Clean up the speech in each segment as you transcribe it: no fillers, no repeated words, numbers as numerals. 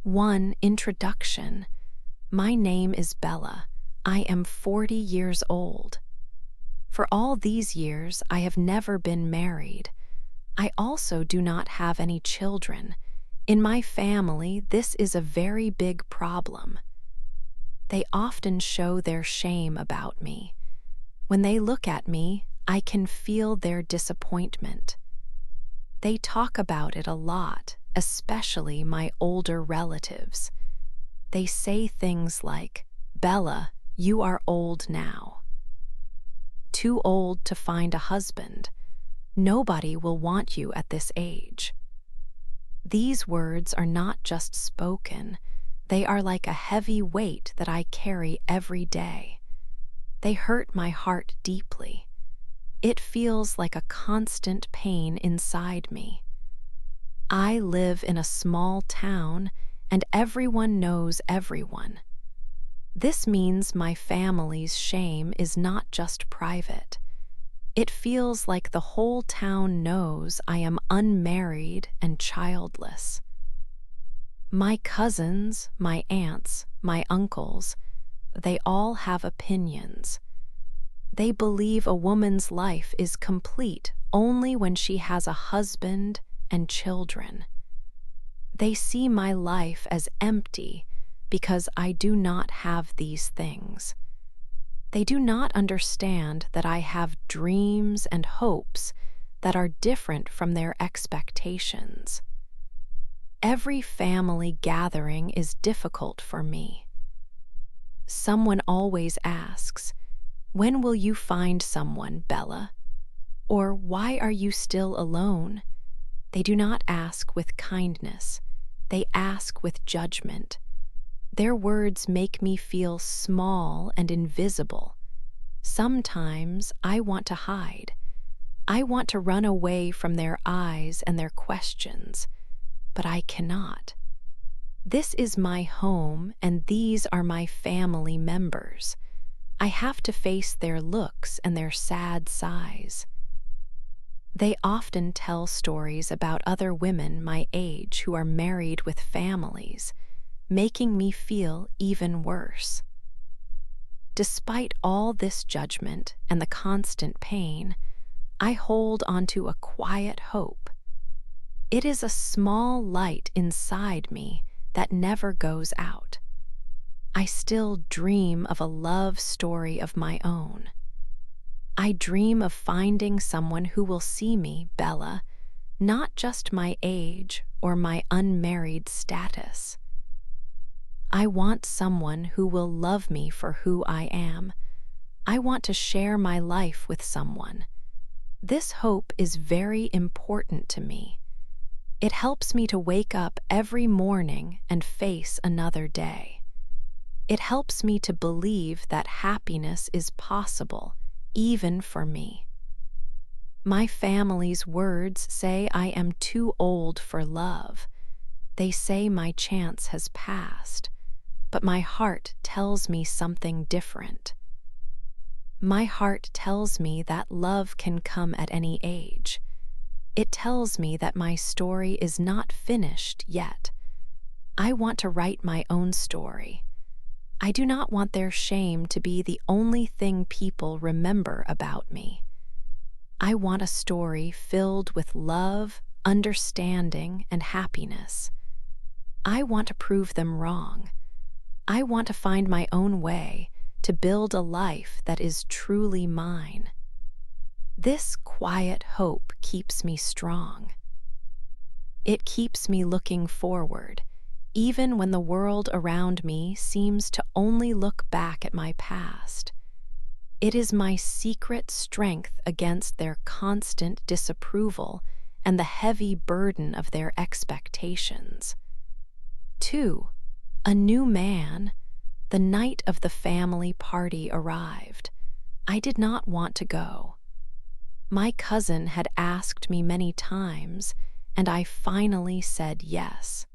1. Introduction. My name is Bella. I am 40 years old. For all these years, I have never been married. I also do not have any children. In my family, this is a very big problem. They often show their shame about me. When they look at me, I can feel their disappointment. They talk about it a lot, especially my older relatives. They say things like, "Bella, you are old now. Too old to find a husband. Nobody will want you at this age." These words are not just spoken, they are like a heavy weight that I carry every day. They hurt my heart deeply. It feels like a constant pain inside me. I live in a small town, and everyone knows everyone. This means my family's shame is not just private. It feels like the whole town knows I am unmarried and childless. My cousins, my aunts, my uncles, they all have opinions. They believe a woman's life is complete only when she has a husband and children. They see my life as empty because I do not have these things. They do not understand that I have dreams and hopes that are different from their expectations. Every family gathering is difficult for me. Someone always asks, "When will you find someone, Bella?" Or, "Why are you still alone?" They do not ask with kindness. They ask with judgment. Their words make me feel small and invisible. Sometimes I want to hide. I want to run away from their eyes and their questions, but I cannot. This is my home, and these are my family members. I have to face their looks and their sad sighs. They often tell stories about other women my age who are married with families, making me feel even worse. Despite all this judgment and the constant pain, I hold onto a quiet hope. It is a small light inside me that never goes out. I still dream of a love story of my own. I dream of finding someone who will see me, Bella, not just my age or my unmarried status. I want someone who will love me for who I am. I want to share my life with someone. This hope is very important to me. It helps me to wake up every morning and face another day. It helps me to believe that happiness is possible, even for me. My family's words say I am too old for love. They say my chance has passed, but my heart tells me something different. My heart tells me that love can come at any age. It tells me that my story is not finished yet. I want to write my own story. I do not want their shame to be the only thing people remember about me. I want a story filled with love, understanding, and happiness. I want to prove them wrong. I want to find my own way to build a life that is truly mine. This quiet hope keeps me strong. It keeps me looking forward, even when the world around me seems to only look back at my past. It is my secret strength against their constant disapproval and the heavy burden of their expectations. 2. A new man. The night of the family party arrived. I did not want to go. My cousin had asked me many times, and I finally said yes.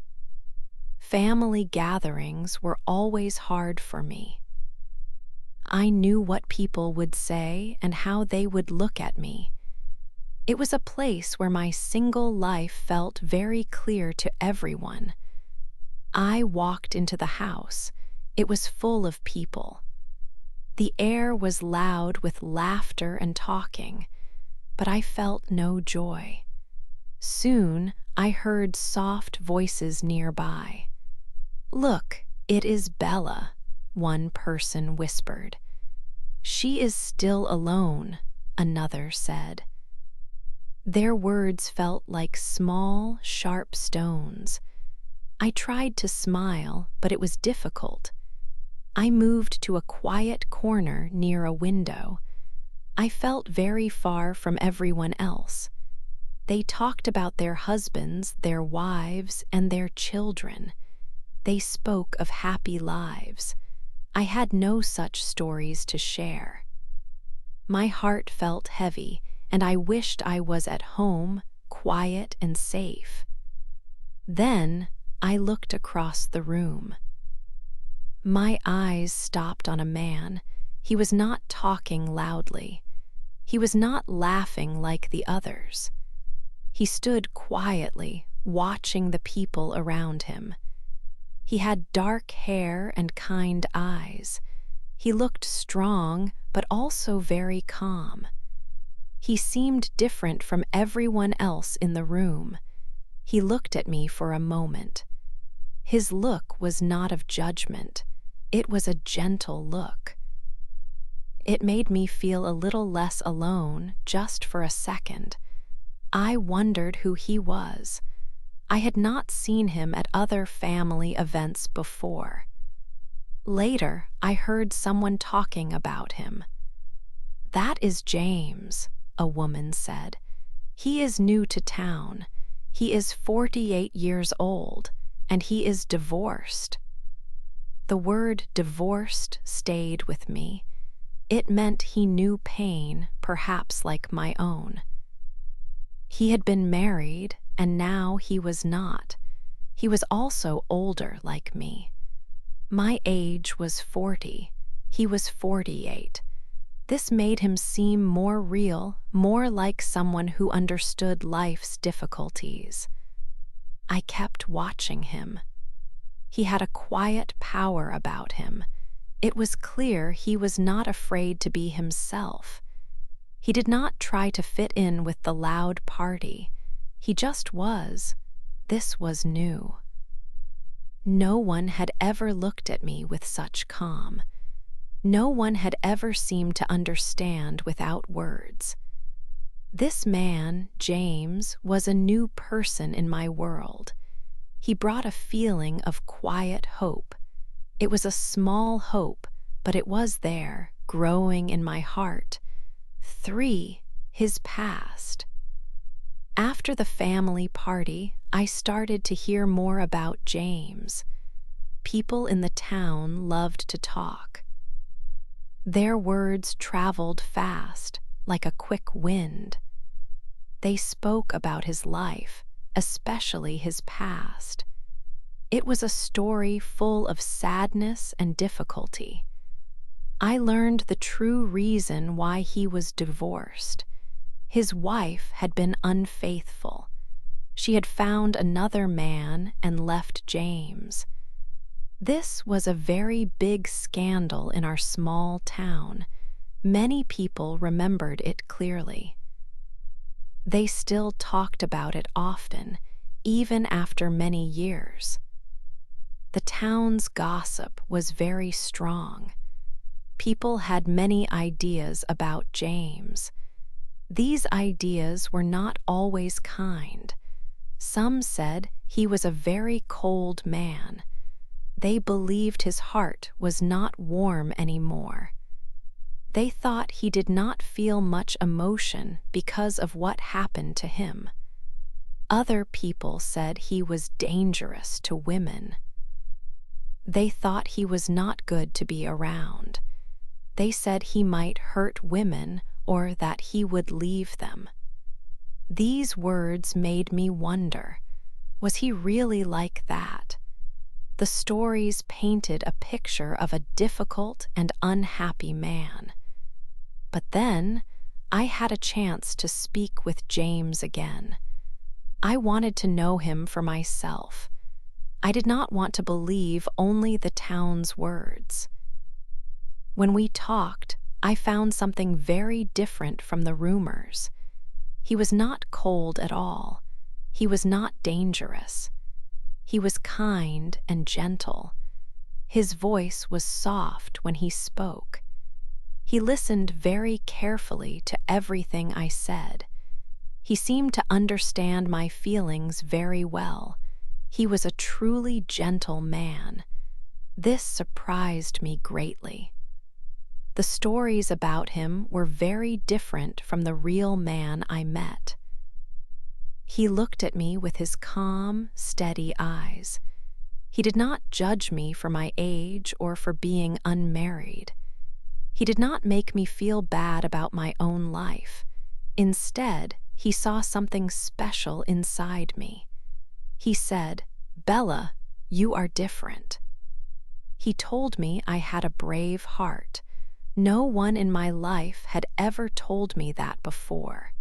Family gatherings were always hard for me. I knew what people would say and how they would look at me. It was a place where my single life felt very clear to everyone. I walked into the house. It was full of people. The air was loud with laughter and talking, but I felt no joy. Soon I heard soft voices nearby. "Look, it is Bella," one person whispered. "She is still alone," another said. Their words felt like small, sharp stones. I tried to smile, but it was difficult. I moved to a quiet corner near a window. I felt very far from everyone else. They talked about their husbands, their wives, and their children. They spoke of happy lives. I had no such stories to share. My heart felt heavy, and I wished I was at home, quiet and safe. Then I looked across the room. My eyes stopped on a man. He was not talking loudly. He was not laughing like the others. He stood quietly, watching the people around him. He had dark hair and kind eyes. He looked strong, but also very calm. He seemed different from everyone else in the room. He looked at me for a moment. His look was not of judgment. It was a gentle look. It made me feel a little less alone just for a second. I wondered who he was. I had not seen him at other family events before. Later, I heard someone talking about him. "That is James," a woman said. "He is new to town. He is 48 years old, and he is divorced." The word divorced stayed with me. It meant he knew pain, perhaps like my own. He had been married, and now he was not. He was also older like me. My age was 40. He was 48. This made him seem more real, more like someone who understood life's difficulties. I kept watching him. He had a quiet power about him. It was clear he was not afraid to be himself. He did not try to fit in with the loud party. He just was. This was new. No one had ever looked at me with such calm. No one had ever seemed to understand without words. This man, James, was a new person in my world. He brought a feeling of quiet hope. It was a small hope, but it was there, growing in my heart. 3, his past. After the family party, I started to hear more about James. People in the town loved to talk. Their words traveled fast, like a quick wind. They spoke about his life, especially his past. It was a story full of sadness and difficulty. I learned the true reason why he was divorced. His wife had been unfaithful. She had found another man and left James. This was a very big scandal in our small town. Many people remembered it clearly. They still talked about it often, even after many years. The town's gossip was very strong. People had many ideas about James. These ideas were not always kind. Some said he was a very cold man. They believed his heart was not warm anymore. They thought he did not feel much emotion because of what happened to him. Other people said he was dangerous to women. They thought he was not good to be around. They said he might hurt women or that he would leave them. These words made me wonder, was he really like that? The stories painted a picture of a difficult and unhappy man. But then, I had a chance to speak with James again. I wanted to know him for myself. I did not want to believe only the town's words. When we talked, I found something very different from the rumors. He was not cold at all. He was not dangerous. He was kind and gentle. His voice was soft when he spoke. He listened very carefully to everything I said. He seemed to understand my feelings very well. He was a truly gentle man. This surprised me greatly. The stories about him were very different from the real man I met. He looked at me with his calm, steady eyes. He did not judge me for my age or for being unmarried. He did not make me feel bad about my own life. Instead, he saw something special inside me. He said, "Bella, you are different." He told me I had a brave heart. No one in my life had ever told me that before.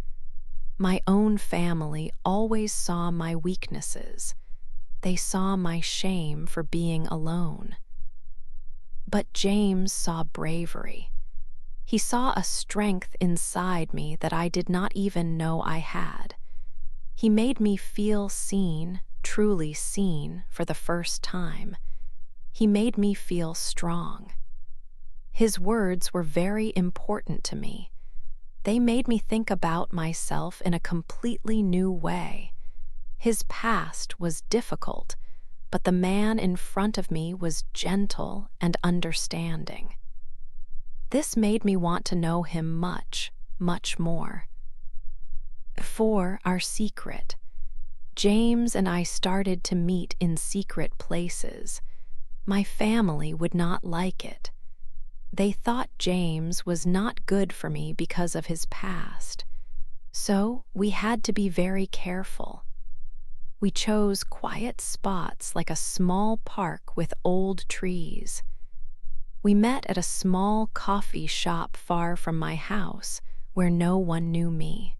My own family always saw my weaknesses. They saw my shame for being alone. But James saw bravery. He saw a strength inside me that I did not even know I had. He made me feel seen, truly seen, for the first time. He made me feel strong. His words were very important to me. They made me think about myself in a completely new way. His past was difficult, but the man in front of me was gentle and understanding. This made me want to know him much, much more. For our secret, James and I started to meet in secret places. My family would not like it. They thought James was not good for me because of his past. So we had to be very careful. We chose quiet spots like a small park with old trees. We met at a small coffee shop far from my house where no one knew me.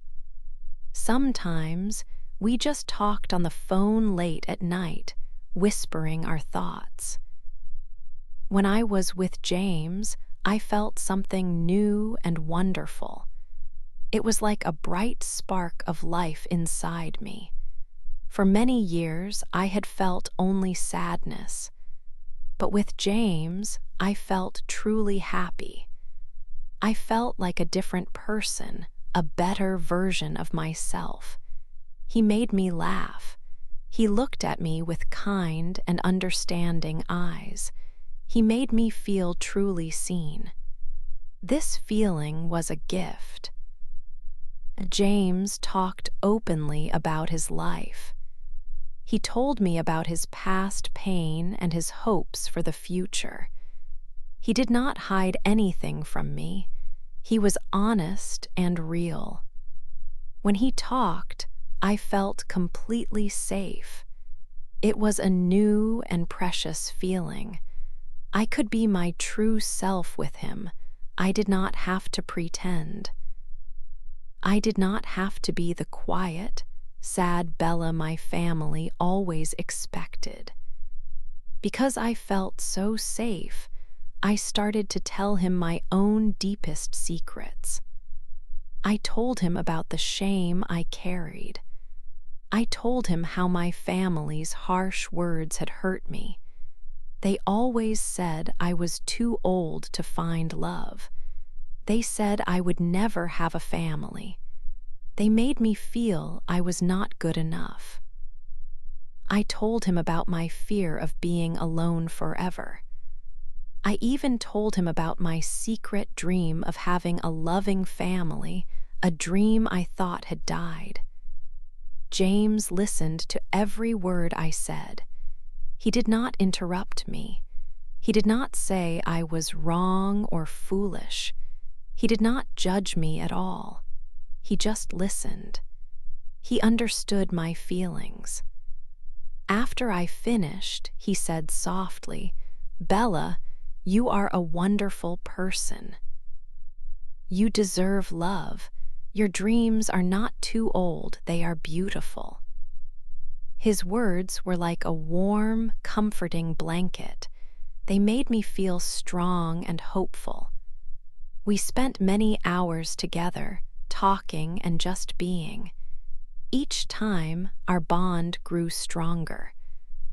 Sometimes we just talked on the phone late at night, whispering our thoughts. When I was with James, I felt something new and wonderful. It was like a bright spark of life inside me. For many years, I had felt only sadness. But with James, I felt truly happy. I felt like a different person, a better version of myself. He made me laugh. He looked at me with kind and understanding eyes. He made me feel truly seen. This feeling was a gift. James talked openly about his life. He told me about his past pain and his hopes for the future. He did not hide anything from me. He was honest and real. When he talked, I felt completely safe. It was a new and precious feeling. I could be my true self with him. I did not have to pretend. I did not have to be the quiet, sad Bella my family always expected. Because I felt so safe, I started to tell him my own deepest secrets. I told him about the shame I carried. I told him how my family's harsh words had hurt me. They always said I was too old to find love. They said I would never have a family. They made me feel I was not good enough. I told him about my fear of being alone forever. I even told him about my secret dream of having a loving family, a dream I thought had died. James listened to every word I said. He did not interrupt me. He did not say I was wrong or foolish. He did not judge me at all. He just listened. He understood my feelings. After I finished, he said softly, "Bella, you are a wonderful person. You deserve love. Your dreams are not too old, they are beautiful." His words were like a warm, comforting blanket. They made me feel strong and hopeful. We spent many hours together, talking and just being. Each time, our bond grew stronger.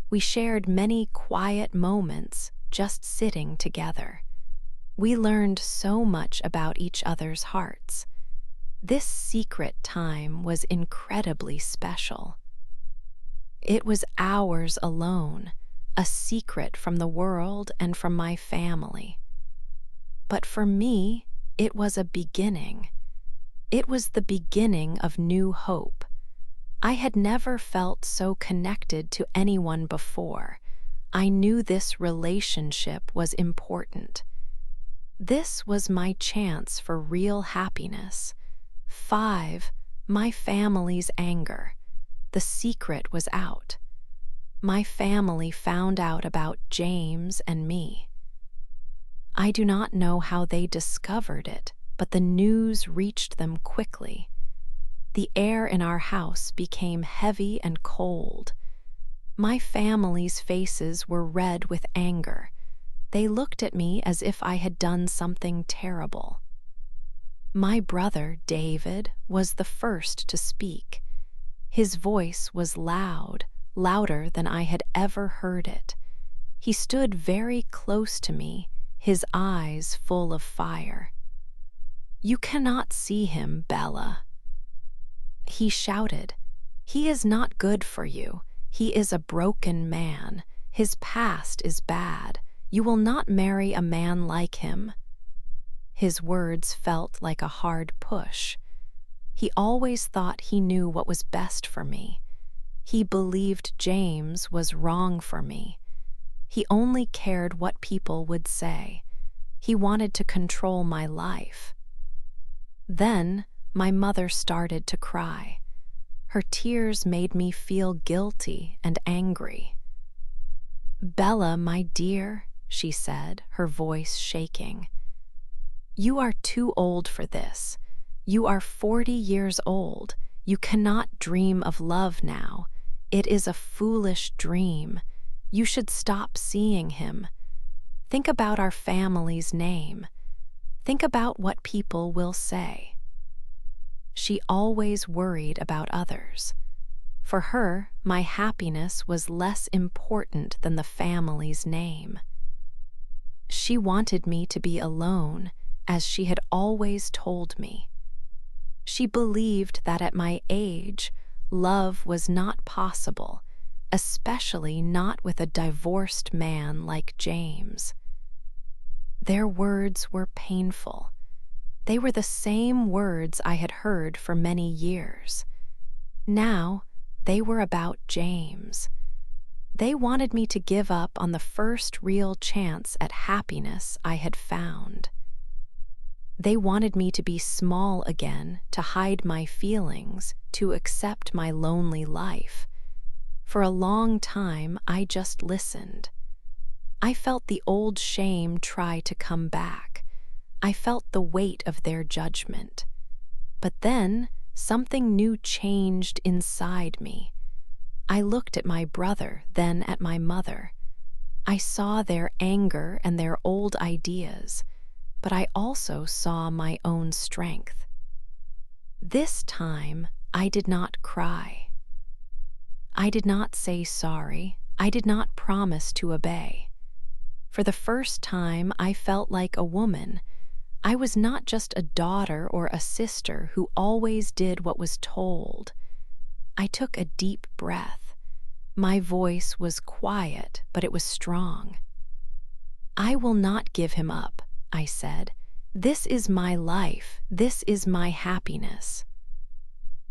We shared many quiet moments just sitting together. We learned so much about each other's hearts. This secret time was incredibly special. It was ours alone, a secret from the world and from my family. But for me, it was a beginning. It was the beginning of new hope. I had never felt so connected to anyone before. I knew this relationship was important. This was my chance for real happiness. 5. My family's anger. The secret was out. My family found out about James and me. I do not know how they discovered it, but the news reached them quickly. The air in our house became heavy and cold. My family's faces were red with anger. They looked at me as if I had done something terrible. My brother, David, was the first to speak. His voice was loud, louder than I had ever heard it. He stood very close to me, his eyes full of fire. "You cannot see him, Bella," he shouted. "He is not good for you. He is a broken man. His past is bad. You will not marry a man like him." His words felt like a hard push. He always thought he knew what was best for me. He believed James was wrong for me. He only cared what people would say. He wanted to control my life. Then my mother started to cry. Her tears made me feel guilty and angry. "Bella, my dear," she said, her voice shaking, "you are too old for this. You are 40 years old. You cannot dream of love now. It is a foolish dream. You should stop seeing him. Think about our family's name. Think about what people will say." She always worried about others. For her, my happiness was less important than the family's name. She wanted me to be alone, as she had always told me. She believed that at my age, love was not possible, especially not with a divorced man like James. Their words were painful. They were the same words I had heard for many years. Now, they were about James. They wanted me to give up on the first real chance at happiness I had found. They wanted me to be small again, to hide my feelings, to accept my lonely life. For a long time, I just listened. I felt the old shame try to come back. I felt the weight of their judgment. But then, something new changed inside me. I looked at my brother, then at my mother. I saw their anger and their old ideas, but I also saw my own strength. This time, I did not cry. I did not say sorry. I did not promise to obey. For the first time, I felt like a woman. I was not just a daughter or a sister who always did what was told. I took a deep breath. My voice was quiet, but it was strong. "I will not give him up," I said. "This is my life. This is my happiness."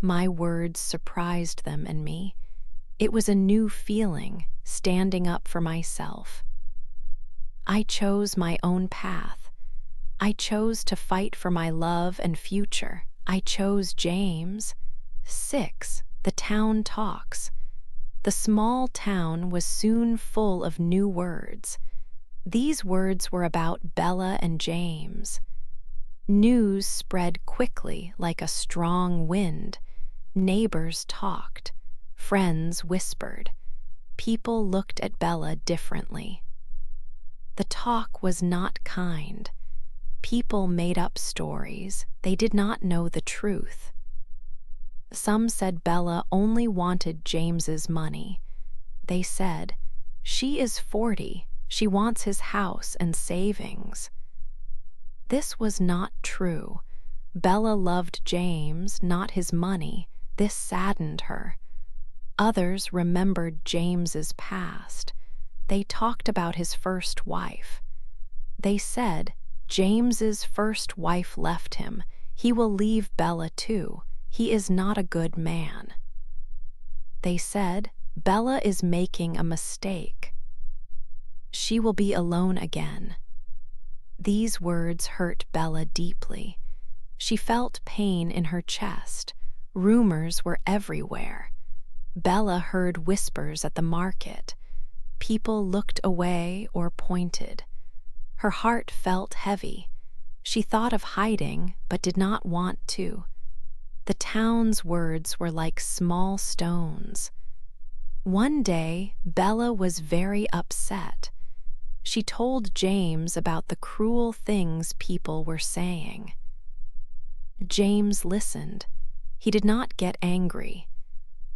My words surprised them and me. It was a new feeling, standing up for myself. I chose my own path. I chose to fight for my love and future. I chose James. 6. The town talks. The small town was soon full of new words. These words were about Bella and James. News spread quickly like a strong wind. Neighbors talked. Friends whispered. People looked at Bella differently. The talk was not kind. People made up stories. They did not know the truth. Some said Bella only wanted James's money. They said, "She is 40. She wants his house and savings." This was not true. Bella loved James, not his money. This saddened her. Others remembered James's past. They talked about his first wife. They said, "James's first wife left him. He will leave Bella too. He is not a good man." They said, "Bella is making a mistake. She will be alone again." These words hurt Bella deeply. She felt pain in her chest. Rumors were everywhere. Bella heard whispers at the market. People looked away or pointed. Her heart felt heavy. She thought of hiding, but did not want to. The town's words were like small stones. One day, Bella was very upset. She told James about the cruel things people were saying. James listened. He did not get angry.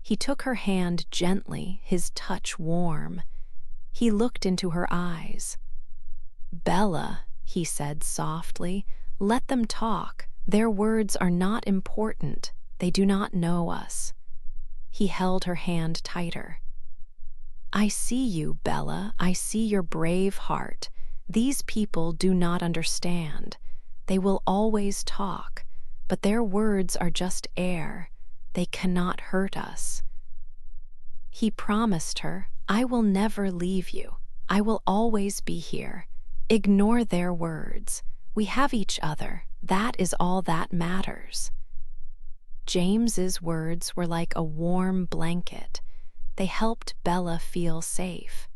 He took her hand gently, his touch warm. He looked into her eyes. "Bella," he said softly, "let them talk. Their words are not important. They do not know us." He held her hand tighter. "I see you, Bella. I see your brave heart. These people do not understand. They will always talk, but their words are just air. They cannot hurt us." He promised her, "I will never leave you. I will always be here. Ignore their words. We have each other. That is all that matters." James's words were like a warm blanket. They helped Bella feel safe.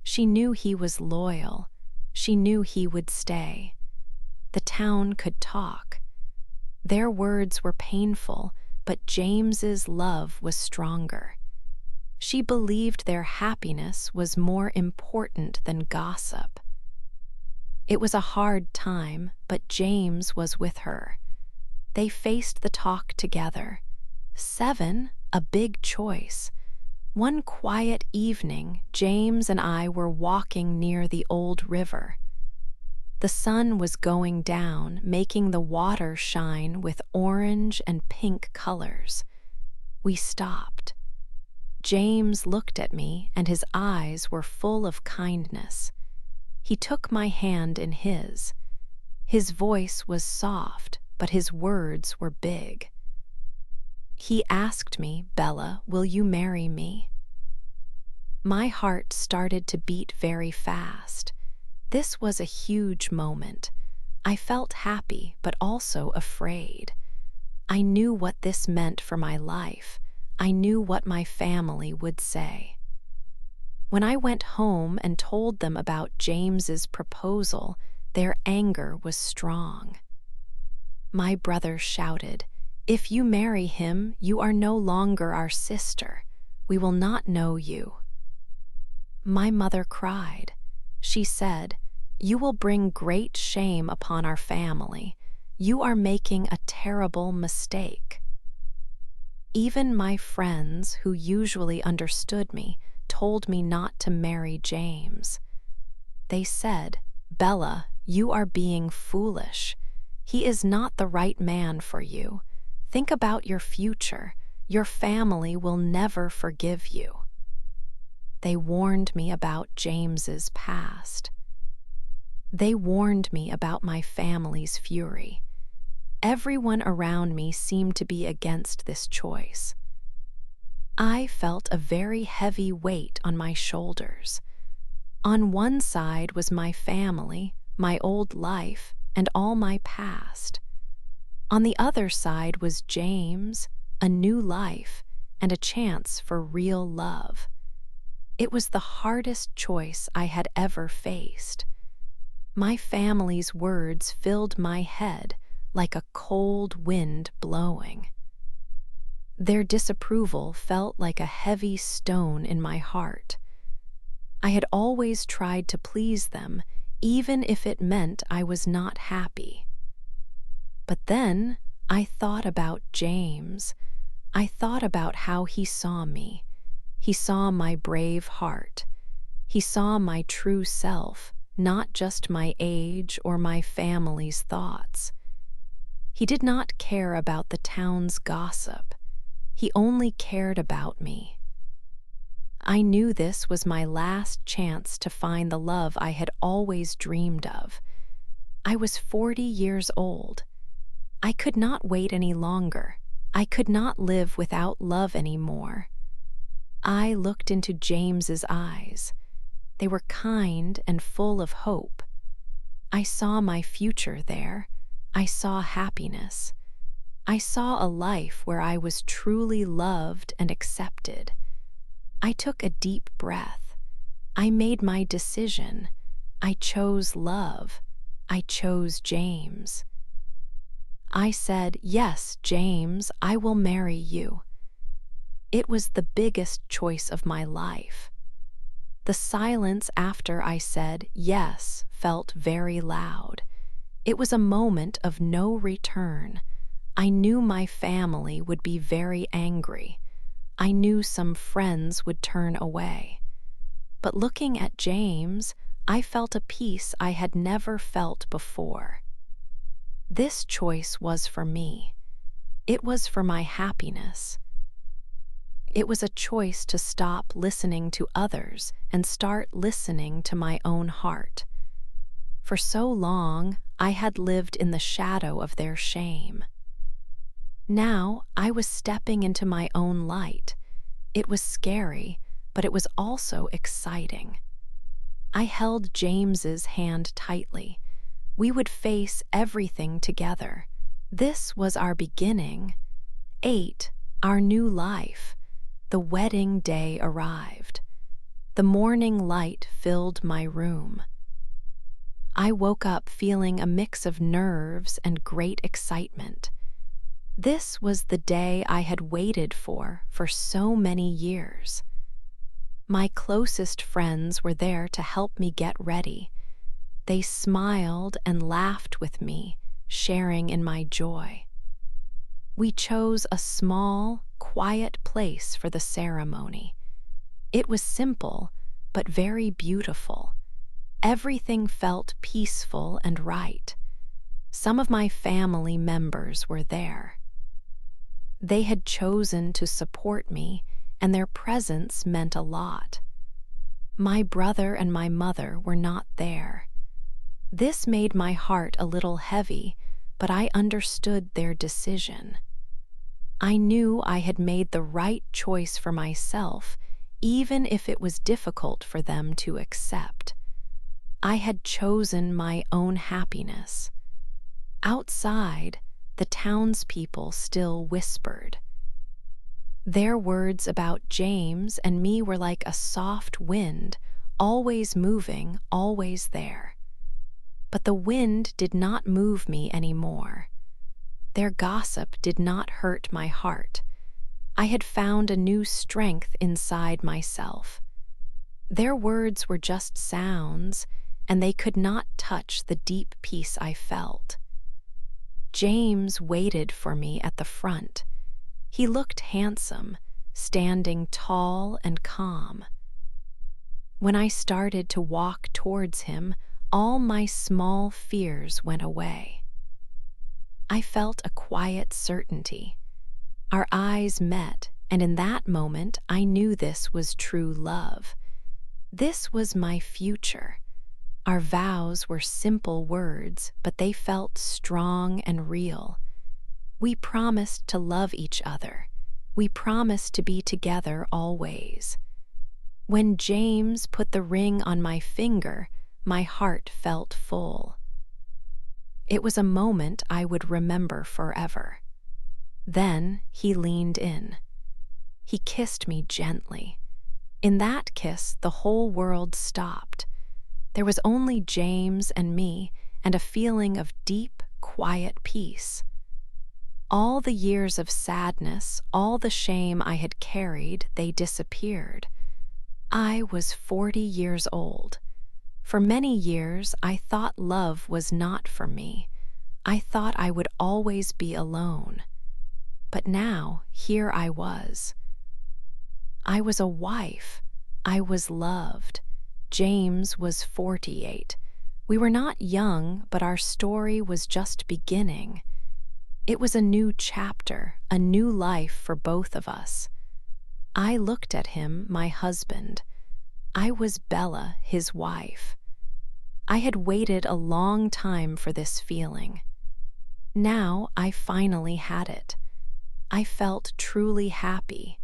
She knew he was loyal. She knew he would stay. The town could talk. Their words were painful, but James's love was stronger. She believed their happiness was more important than gossip. It was a hard time, but James was with her. They faced the talk together. 7, a big choice. One quiet evening, James and I were walking near the old river. The sun was going down, making the water shine with orange and pink colors. We stopped. James looked at me, and his eyes were full of kindness. He took my hand in his. His voice was soft, but his words were big. He asked me, "Bella, will you marry me?" My heart started to beat very fast. This was a huge moment. I felt happy, but also afraid. I knew what this meant for my life. I knew what my family would say. When I went home and told them about James's proposal, their anger was strong. My brother shouted, "If you marry him, you are no longer our sister. We will not know you." My mother cried. She said, "You will bring great shame upon our family. You are making a terrible mistake." Even my friends, who usually understood me, told me not to marry James. They said, "Bella, you are being foolish. He is not the right man for you. Think about your future. Your family will never forgive you." They warned me about James's past. They warned me about my family's fury. Everyone around me seemed to be against this choice. I felt a very heavy weight on my shoulders. On one side was my family, my old life, and all my past. On the other side was James, a new life, and a chance for real love. It was the hardest choice I had ever faced. My family's words filled my head like a cold wind blowing. Their disapproval felt like a heavy stone in my heart. I had always tried to please them, even if it meant I was not happy. But then I thought about James. I thought about how he saw me. He saw my brave heart. He saw my true self, not just my age or my family's thoughts. He did not care about the town's gossip. He only cared about me. I knew this was my last chance to find the love I had always dreamed of. I was 40 years old. I could not wait any longer. I could not live without love anymore. I looked into James's eyes. They were kind and full of hope. I saw my future there. I saw happiness. I saw a life where I was truly loved and accepted. I took a deep breath. I made my decision. I chose love. I chose James. I said, "Yes, James, I will marry you." It was the biggest choice of my life. The silence after I said yes felt very loud. It was a moment of no return. I knew my family would be very angry. I knew some friends would turn away. But looking at James, I felt a peace I had never felt before. This choice was for me. It was for my happiness. It was a choice to stop listening to others and start listening to my own heart. For so long, I had lived in the shadow of their shame. Now, I was stepping into my own light. It was scary, but it was also exciting. I held James's hand tightly. We would face everything together. This was our beginning. 8, our new life. The wedding day arrived. The morning light filled my room. I woke up feeling a mix of nerves and great excitement. This was the day I had waited for so many years. My closest friends were there to help me get ready. They smiled and laughed with me, sharing in my joy. We chose a small, quiet place for the ceremony. It was simple, but very beautiful. Everything felt peaceful and right. Some of my family members were there. They had chosen to support me, and their presence meant a lot. My brother and my mother were not there. This made my heart a little heavy, but I understood their decision. I knew I had made the right choice for myself, even if it was difficult for them to accept. I had chosen my own happiness. Outside, the townspeople still whispered. Their words about James and me were like a soft wind, always moving, always there. But the wind did not move me anymore. Their gossip did not hurt my heart. I had found a new strength inside myself. Their words were just sounds, and they could not touch the deep peace I felt. James waited for me at the front. He looked handsome, standing tall and calm. When I started to walk towards him, all my small fears went away. I felt a quiet certainty. Our eyes met, and in that moment I knew this was true love. This was my future. Our vows were simple words, but they felt strong and real. We promised to love each other. We promised to be together always. When James put the ring on my finger, my heart felt full. It was a moment I would remember forever. Then he leaned in. He kissed me gently. In that kiss, the whole world stopped. There was only James and me, and a feeling of deep, quiet peace. All the years of sadness, all the shame I had carried, they disappeared. I was 40 years old. For many years, I thought love was not for me. I thought I would always be alone. But now, here I was. I was a wife. I was loved. James was 48. We were not young, but our story was just beginning. It was a new chapter, a new life for both of us. I looked at him, my husband. I was Bella, his wife. I had waited a long time for this feeling. Now I finally had it. I felt truly happy.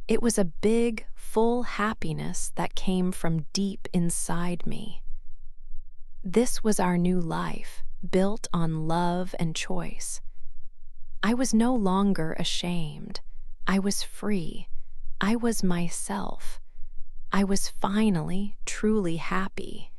It was a big, full happiness that came from deep inside me. This was our new life, built on love and choice. I was no longer ashamed. I was free. I was myself. I was finally truly happy.